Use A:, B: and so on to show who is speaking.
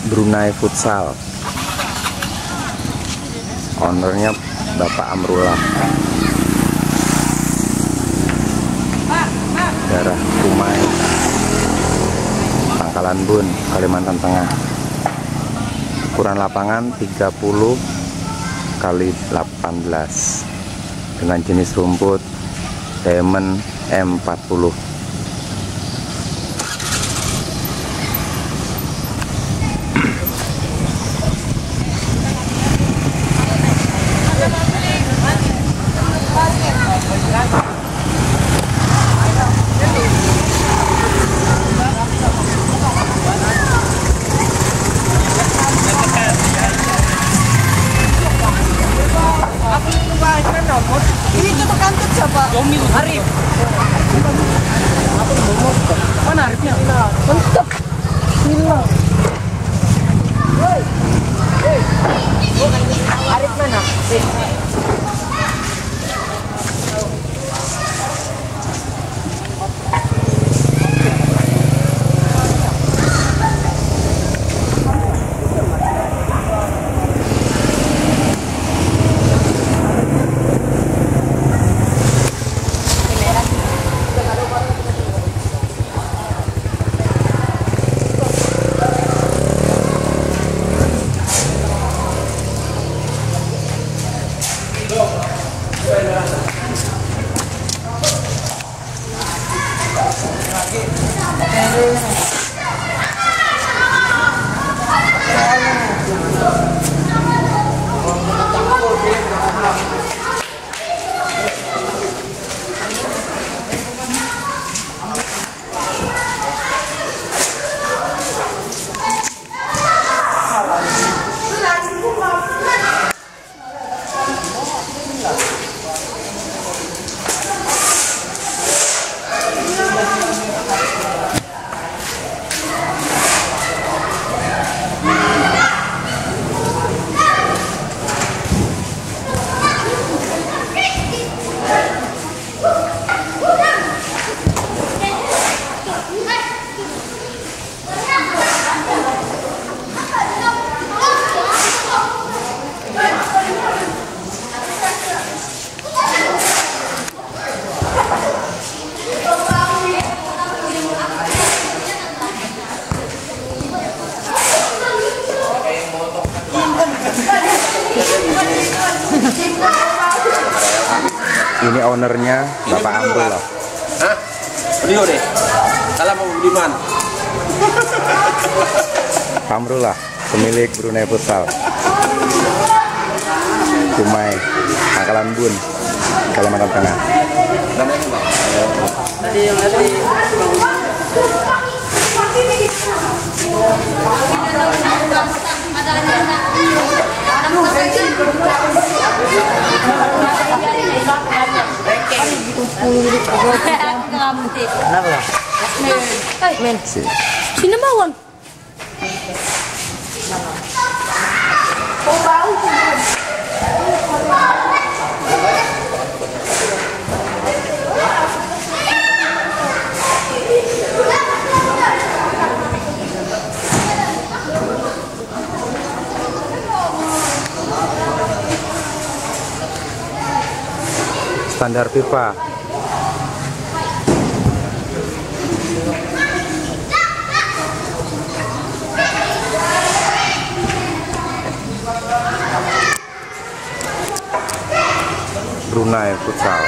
A: Brunei Futsal. Ownernya Bapak Amrullah. Daerah Kumai, Pangkalan Bun, Kalimantan Tengah. Ukuran lapangan 30 kali 18 dengan jenis rumput Diamond M40.
B: Ini kita kantor siapa? Domil Arif. Mana Arifnya? Mantap. Bismillah. Arif mana?
A: Ini ownernya Bapak Amrullah.
C: Hah? Beliau deh. Salam Pak Budiman.
A: Pak Amrullah, pemilik Brunei Futsal. Kumai, Pangkalan Bun, Kalimantan Tengah.
B: Tadi yang tadi.
D: Sinabawon.
A: Standar FIFA. Brunei Futsal.